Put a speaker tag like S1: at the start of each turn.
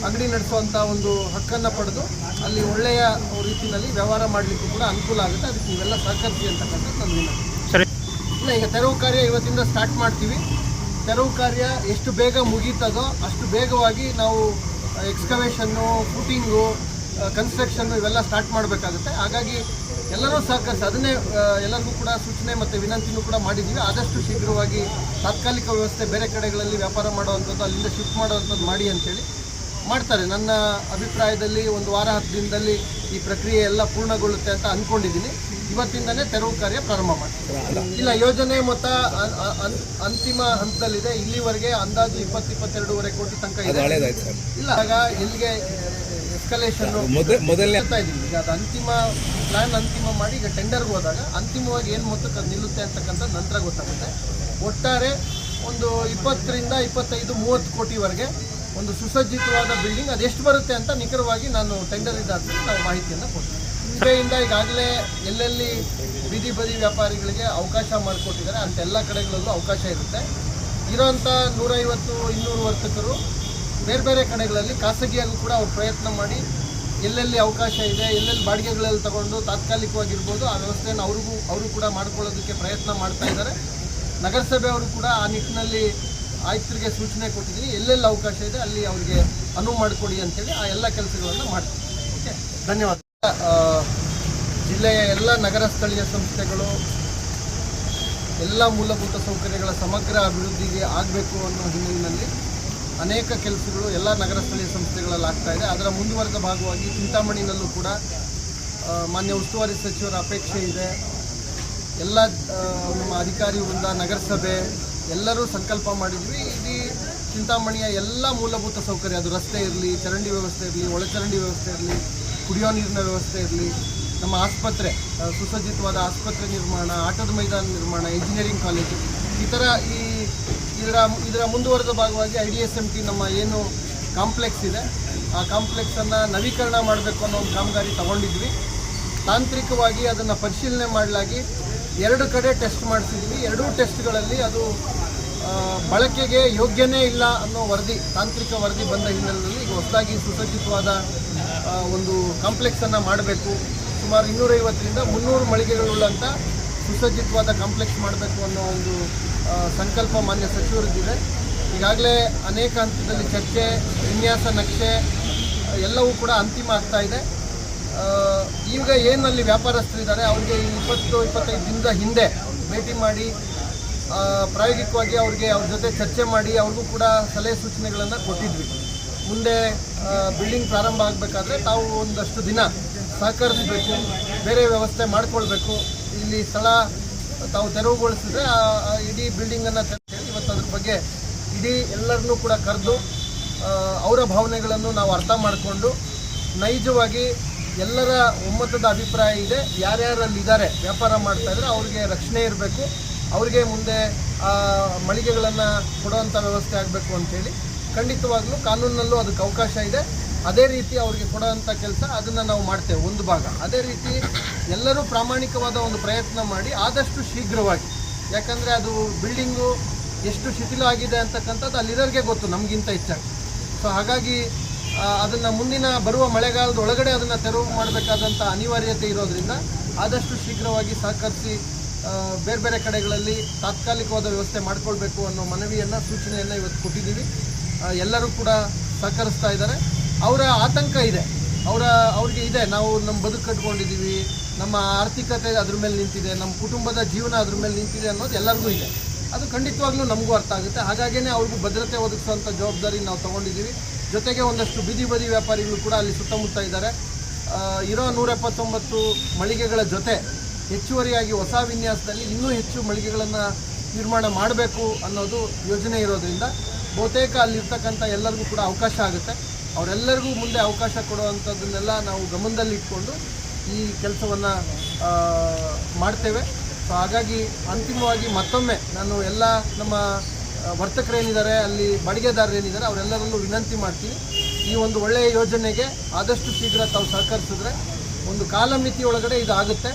S1: ಅಂಗಡಿ ನಡೆಸುವಂಥ ಒಂದು ಹಕ್ಕನ್ನು ಪಡೆದು ಅಲ್ಲಿ ಒಳ್ಳೆಯ ರೀತಿಯಲ್ಲಿ ವ್ಯವಹಾರ ಮಾಡಲಿಕ್ಕೂ ಕೂಡ ಅನುಕೂಲ ಆಗುತ್ತೆ. ಅದಕ್ಕೆ ನೀವೆಲ್ಲ ಸಹಕರಿಸಿ ಅಂತಕ್ಕಂಥದ್ದು ನನ್ನ ವಿನಂತಿ.
S2: ಸರಿ,
S1: ಇಲ್ಲ, ಈಗ ತೆರವು ಕಾರ್ಯ ಇವತ್ತಿಂದ ಸ್ಟಾರ್ಟ್ ಮಾಡ್ತೀವಿ. ತೆರವು ಕಾರ್ಯ ಎಷ್ಟು ಬೇಗ ಮುಗೀತದೋ ಅಷ್ಟು ಬೇಗವಾಗಿ ನಾವು ಎಕ್ಸ್ಕವೇಷನ್ನು, ಫೂಟಿಂಗು, ಕನ್ಸ್ಟ್ರಕ್ಷನ್ನು ಇವೆಲ್ಲ ಸ್ಟಾರ್ಟ್ ಮಾಡಬೇಕಾಗುತ್ತೆ. ಹಾಗಾಗಿ ಎಲ್ಲರೂ ಸಹಕರಿಸಿ ಅದನ್ನೇ ಎಲ್ಲರಿಗೂ ಕೂಡ ಸೂಚನೆ ಮತ್ತು ವಿನಂತಿನೂ ಕೂಡ ಮಾಡಿದ್ದೀವಿ. ಆದಷ್ಟು ಶೀಘ್ರವಾಗಿ ತಾತ್ಕಾಲಿಕ ವ್ಯವಸ್ಥೆ ಬೇರೆ ಕಡೆಗಳಲ್ಲಿ ವ್ಯಾಪಾರ ಮಾಡುವಂಥದ್ದು, ಅಲ್ಲಿಂದ ಶಿಫ್ಟ್ ಮಾಡುವಂಥದ್ದು ಮಾಡಿ ಅಂತೇಳಿ ಮಾಡ್ತಾರೆ. ನನ್ನ ಅಭಿಪ್ರಾಯದಲ್ಲಿ 1 ವಾರ 10 ದಿನದಲ್ಲಿ ಈ ಪ್ರಕ್ರಿಯೆ ಎಲ್ಲ ಪೂರ್ಣಗೊಳ್ಳುತ್ತೆ ಅಂತ ಅಂದ್ಕೊಂಡಿದ್ದೀನಿ. ಇವತ್ತಿಂದನೇ ತೆರವು ಕಾರ್ಯ ಪ್ರಾರಂಭ ಮಾಡ್ತೀವಿ. ಇಲ್ಲ, ಯೋಜನೆ ಮೊತ್ತ ಅಂತಿಮ ಹಂತದಲ್ಲಿದೆ. ಇಲ್ಲಿವರೆಗೆ ಅಂದಾಜು 20-22.5 ಕೋಟಿ ತನಕ ಇದೆ. ಇಲ್ಲ, ಆಗ ಎಲ್ಲಿಗೆ ಎಸ್ಕಲೇಷನ್ ಮೊದಲನೇ ಇದ್ದೀವಿ. ಈಗ ಅದು ಅಂತಿಮ ಪ್ಲಾನ್ ಅಂತಿಮ ಮಾಡಿ ಈಗ ಟೆಂಡರ್ಗೆ ಹೋದಾಗ ಅಂತಿಮವಾಗಿ ಏನು ಮೊತ್ತಕ್ಕೆ ಅದು ನಿಲ್ಲುತ್ತೆ ಅಂತಕ್ಕಂಥದ್ದು ನಂತರ ಗೊತ್ತಾಗುತ್ತೆ. ಒಟ್ಟಾರೆ ಒಂದು 20-25-30 ಕೋಟಿವರೆಗೆ ಒಂದು ಸುಸಜ್ಜಿತವಾದ ಬಿಲ್ಡಿಂಗ್ ಅದೆಷ್ಟು ಬರುತ್ತೆ ಅಂತ ನಿಖರವಾಗಿ ನಾನು ಟೆಂಡರ್ ಇದ್ದಾದ್ಮೇಲೆ ನಾವು ಮಾಹಿತಿಯನ್ನು ಕೊಡ್ತೀವಿ. ಇದರಿಂದ ಈಗಾಗಲೇ ಎಲ್ಲೆಲ್ಲಿ ಬೀದಿ ಬದಿ ವ್ಯಾಪಾರಿಗಳಿಗೆ ಅವಕಾಶ ಮಾಡಿಕೊಟ್ಟಿದ್ದಾರೆ ಅಂತೆಲ್ಲ ಕಡೆಗಳಲ್ಲೂ ಅವಕಾಶ ಇರುತ್ತೆ. ಇರೋಂಥ 150-200 ವರ್ತಕರು ಬೇರೆ ಬೇರೆ ಕಡೆಗಳಲ್ಲಿ ಖಾಸಗಿಯಾಗೂ ಕೂಡ ಅವ್ರು ಪ್ರಯತ್ನ ಮಾಡಿ ಎಲ್ಲೆಲ್ಲಿ ಅವಕಾಶ ಇದೆ, ಎಲ್ಲೆಲ್ಲಿ ಬಾಡಿಗೆಗಳಲ್ಲಿ ತಗೊಂಡು ತಾತ್ಕಾಲಿಕವಾಗಿರ್ಬೋದು ಆ ವ್ಯವಸ್ಥೆಯನ್ನು ಅವರು ಕೂಡ ಮಾಡ್ಕೊಳ್ಳೋದಕ್ಕೆ ಪ್ರಯತ್ನ ಮಾಡ್ತಾ ಇದ್ದಾರೆ. ನಗರಸಭೆಯವರು ಕೂಡ ಆ ನಿಟ್ಟಿನಲ್ಲಿ ಆಯುಕ್ತರಿಗೆ ಸೂಚನೆ ಕೊಟ್ಟಿದ್ದೀನಿ. ಎಲ್ಲೆಲ್ಲಿ ಅವಕಾಶ ಇದೆ ಅಲ್ಲಿ ಅವರಿಗೆ ಅನುವು ಮಾಡಿಕೊಡಿ ಅಂತೇಳಿ ಆ ಎಲ್ಲ ಕೆಲಸಗಳನ್ನು ಮಾಡ್ತೀವಿ. ಓಕೆ, ಧನ್ಯವಾದ. ಜಿಲ್ಲೆಯ ಎಲ್ಲ ನಗರ ಸ್ಥಳೀಯ ಸಂಸ್ಥೆಗಳು ಎಲ್ಲ ಮೂಲಭೂತ ಸೌಕರ್ಯಗಳ ಸಮಗ್ರ ಅಭಿವೃದ್ಧಿಗೆ ಆಗಬೇಕು ಅನ್ನೋ ಹಿನ್ನೆಲೆಯಲ್ಲಿ ಅನೇಕ ಕೆಲಸಗಳು ಎಲ್ಲ ನಗರ ಸ್ಥಳೀಯ ಸಂಸ್ಥೆಗಳಲ್ಲಿ ಆಗ್ತಾ ಇದೆ. ಅದರ ಮುಂದುವರೆದ ಭಾಗವಾಗಿ ಚಿಂತಾಮಣಿನಲ್ಲೂ ಕೂಡ ಮಾನ್ಯ ಉಸ್ತುವಾರಿ ಸಚಿವರ ಅಪೇಕ್ಷೆ ಇದೆ. ಎಲ್ಲ ನಮ್ಮ ಅಧಿಕಾರಿ ವೃಂದ, ನಗರಸಭೆ ಎಲ್ಲರೂ ಸಂಕಲ್ಪ ಮಾಡಿದ್ವಿ. ಇಡೀ ಚಿಂತಾಮಣಿಯ ಎಲ್ಲ ಮೂಲಭೂತ ಸೌಕರ್ಯ, ಅದು ರಸ್ತೆ ಇರಲಿ, ಚರಂಡಿ ವ್ಯವಸ್ಥೆ ಇರಲಿ, ಒಳಚರಂಡಿ ವ್ಯವಸ್ಥೆ ಇರಲಿ, ಕುಡಿಯೋ ನೀರಿನ ವ್ಯವಸ್ಥೆ ಇರಲಿ, ನಮ್ಮ ಆಸ್ಪತ್ರೆ, ಸುಸಜ್ಜಿತವಾದ ಆಸ್ಪತ್ರೆ ನಿರ್ಮಾಣ, ಆಟದ ಮೈದಾನ ನಿರ್ಮಾಣ, ಇಂಜಿನಿಯರಿಂಗ್ ಕಾಲೇಜು, ಈ ಥರ ಇದರ ಮುಂದುವರೆದ ಭಾಗವಾಗಿ IDSMT ನಮ್ಮ ಏನು ಕಾಂಪ್ಲೆಕ್ಸ್ ಇದೆ ಆ ಕಾಂಪ್ಲೆಕ್ಸನ್ನು ನವೀಕರಣ ಮಾಡಬೇಕು ಅನ್ನೋ ಒಂದು ಕಾಮಗಾರಿ ತಗೊಂಡಿದ್ವಿ. ತಾಂತ್ರಿಕವಾಗಿ ಅದನ್ನು ಪರಿಶೀಲನೆ ಮಾಡಲಾಗಿ 2 ಕಡೆ ಟೆಸ್ಟ್ ಮಾಡಿಸಿದ್ವಿ. 2 ಟೆಸ್ಟ್ಗಳಲ್ಲಿ ಅದು ಬಳಕೆಗೆ ಯೋಗ್ಯನೇ ಇಲ್ಲ ಅನ್ನೋ ತಾಂತ್ರಿಕ ವರದಿ ಬಂದ ಹಿನ್ನೆಲೆಯಲ್ಲಿ ಈಗ ಹೊಸದಾಗಿ ಸುಸಜ್ಜಿತವಾದ ಒಂದು ಕಾಂಪ್ಲೆಕ್ಸನ್ನು ಮಾಡಬೇಕು. ಸುಮಾರು 250-300 ಮಳಿಗೆಗಳುಳ್ಳಂಥ ಸುಸಜ್ಜಿತವಾದ ಕಾಂಪ್ಲೆಕ್ಸ್ ಮಾಡಬೇಕು ಅನ್ನೋ ಒಂದು ಸಂಕಲ್ಪ ಮಾನ್ಯ ಸಚಿವರಿಗಿದೆ. ಈಗಾಗಲೇ ಅನೇಕ ಹಂತದಲ್ಲಿ ಚರ್ಚೆ, ವಿನ್ಯಾಸ, ನಕ್ಷೆ ಎಲ್ಲವೂ ಕೂಡ ಅಂತಿಮ ಆಗ್ತಾ ಇದೆ. ಈಗ ಏನಲ್ಲಿ ವ್ಯಾಪಾರಸ್ಥರಿದ್ದಾರೆ ಅವರಿಗೆ 20-25 ದಿನದ ಹಿಂದೆ ಭೇಟಿ ಮಾಡಿ ಪ್ರಾಯೋಗಿಕವಾಗಿ ಅವ್ರ ಜೊತೆ ಚರ್ಚೆ ಮಾಡಿ ಅವ್ರಿಗೂ ಕೂಡ ಸಲಹೆ ಸೂಚನೆಗಳನ್ನು ಕೊಟ್ಟಿದ್ವಿ. ಮುಂದೆ ಬಿಲ್ಡಿಂಗ್ ಪ್ರಾರಂಭ ಆಗಬೇಕಾದ್ರೆ ತಾವು ಒಂದಷ್ಟು ದಿನ ಸಹಕರಿಸಬೇಕು, ಬೇರೆ ವ್ಯವಸ್ಥೆ ಮಾಡಿಕೊಳ್ಬೇಕು, ಇಲ್ಲಿ ಸ್ಥಳ ತಾವು ತೆರವುಗೊಳಿಸಿದ್ರೆ ಇಡೀ ಬಿಲ್ಡಿಂಗನ್ನು ತೆರೆದು ಇವತ್ತು ಅದ್ರ ಬಗ್ಗೆ ಇಡೀ ಎಲ್ಲರನ್ನೂ ಕೂಡ ಕರೆದು ಅವರ ಭಾವನೆಗಳನ್ನು ನಾವು ಅರ್ಥ ಮಾಡಿಕೊಂಡು ನೈಜವಾಗಿ ಎಲ್ಲರ ಒಮ್ಮತದ ಅಭಿಪ್ರಾಯ ಇದೆ. ಯಾರ್ಯಾರಲ್ಲಿದ್ದಾರೆ ವ್ಯಾಪಾರ ಮಾಡ್ತಾಯಿದ್ರೆ ಅವ್ರಿಗೆ ರಕ್ಷಣೆ ಇರಬೇಕು, ಅವ್ರಿಗೆ ಮುಂದೆ ಮಳಿಗೆಗಳನ್ನು ಕೊಡುವಂಥ ವ್ಯವಸ್ಥೆ ಆಗಬೇಕು ಅಂಥೇಳಿ ಖಂಡಿತವಾಗ್ಲೂ ಕಾನೂನಿನಲ್ಲೂ ಅದಕ್ಕೆ ಅವಕಾಶ ಇದೆ. ಅದೇ ರೀತಿ ಅವ್ರಿಗೆ ಕೊಡೋವಂಥ ಕೆಲಸ ಅದನ್ನು ನಾವು ಮಾಡ್ತೇವೆ ಒಂದು ಭಾಗ. ಅದೇ ರೀತಿ ಎಲ್ಲರೂ ಪ್ರಾಮಾಣಿಕವಾದ ಒಂದು ಪ್ರಯತ್ನ ಮಾಡಿ ಆದಷ್ಟು ಶೀಘ್ರವಾಗಿ, ಯಾಕಂದರೆ ಅದು ಬಿಲ್ಡಿಂಗು ಎಷ್ಟು ಶಿಥಿಲ ಆಗಿದೆ ಅಂತಕ್ಕಂಥದ್ದು ಅಲ್ಲಿರೋರಿಗೆ ಗೊತ್ತು, ನಮಗಿಂತ ಹೆಚ್ಚಾಗಿ. ಸೊ ಹಾಗಾಗಿ ಅದನ್ನು ಮುಂದಿನ ಬರುವ ಮಳೆಗಾಲದ ಒಳಗಡೆ ಅದನ್ನು ತೆರವು ಮಾಡಬೇಕಾದಂಥ ಅನಿವಾರ್ಯತೆ ಇರೋದರಿಂದ ಆದಷ್ಟು ಶೀಘ್ರವಾಗಿ ಸಹಕರಿಸಿ ಬೇರೆ ಬೇರೆ ಕಡೆಗಳಲ್ಲಿ ತಾತ್ಕಾಲಿಕವಾದ ವ್ಯವಸ್ಥೆ ಮಾಡಿಕೊಳ್ಬೇಕು ಅನ್ನೋ ಮನವಿಯನ್ನು, ಸೂಚನೆಯನ್ನು ಇವತ್ತು ಕೊಟ್ಟಿದ್ದೀವಿ. ಎಲ್ಲರೂ ಕೂಡ ಸಹಕರಿಸ್ತಾ ಇದ್ದಾರೆ. ಅವರ ಆತಂಕ ಇದೆ, ಅವ್ರಿಗೆ ಇದೆ, ನಾವು ನಮ್ಮ ಬದುಕು ಕಟ್ಕೊಂಡಿದ್ದೀವಿ, ನಮ್ಮ ಆರ್ಥಿಕತೆ ಅದ್ರ ಮೇಲೆ ನಿಂತಿದೆ, ನಮ್ಮ ಕುಟುಂಬದ ಜೀವನ ಅದ್ರ ಮೇಲೆ ನಿಂತಿದೆ ಅನ್ನೋದು ಎಲ್ಲರಿಗೂ ಇದೆ. ಅದು ಖಂಡಿತವಾಗ್ಲೂ ನಮಗೂ ಅರ್ಥ ಆಗುತ್ತೆ. ಹಾಗಾಗಿಯೇ ಅವ್ರಿಗೂ ಭದ್ರತೆ ಒದಗಿಸುವಂಥ ಜವಾಬ್ದಾರಿ ನಾವು ತೊಗೊಂಡಿದ್ದೀವಿ. ಜೊತೆಗೆ ಒಂದಷ್ಟು ಬೀದಿ ಬದಿ ವ್ಯಾಪಾರಿಗಳು ಕೂಡ ಅಲ್ಲಿ ಸುತ್ತಮುತ್ತ ಇದ್ದಾರೆ. ಇರೋ 179 ಮಳಿಗೆಗಳ ಜೊತೆ ಹೆಚ್ಚುವರಿಯಾಗಿ ಹೊಸ ವಿನ್ಯಾಸದಲ್ಲಿ ಇನ್ನೂ ಹೆಚ್ಚು ಮಳಿಗೆಗಳನ್ನು ನಿರ್ಮಾಣ ಮಾಡಬೇಕು ಅನ್ನೋದು ಯೋಜನೆ ಇರೋದರಿಂದ ಬಹುತೇಕ ಅಲ್ಲಿರ್ತಕ್ಕಂಥ ಎಲ್ಲರಿಗೂ ಕೂಡ ಅವಕಾಶ ಆಗುತ್ತೆ. ಅವರೆಲ್ಲರಿಗೂ ಮುಂದೆ ಅವಕಾಶ ಕೊಡುವಂಥದ್ದನ್ನೆಲ್ಲ ನಾವು ಗಮನದಲ್ಲಿ ಇಟ್ಕೊಂಡು ಈ ಕೆಲಸವನ್ನು ಮಾಡ್ತೇವೆ. ಸೊ ಹಾಗಾಗಿ ಅಂತಿಮವಾಗಿ ಮತ್ತೊಮ್ಮೆ ನಾನು ಎಲ್ಲ ನಮ್ಮ ವರ್ತಕರೇನಿದ್ದಾರೆ, ಅಲ್ಲಿ ಬಾಡಿಗೆದಾರರೇನಿದ್ದಾರೆ ಅವರೆಲ್ಲರಲ್ಲೂ ವಿನಂತಿ ಮಾಡ್ತೀನಿ, ಈ ಒಂದು ಒಳ್ಳೆಯ ಯೋಜನೆಗೆ ಆದಷ್ಟು ಶೀಘ್ರ ತಾವು ಸಹಕರಿಸಿದ್ರೆ ಒಂದು ಕಾಲಮಿತಿ ಒಳಗಡೆ ಇದು ಆಗುತ್ತೆ.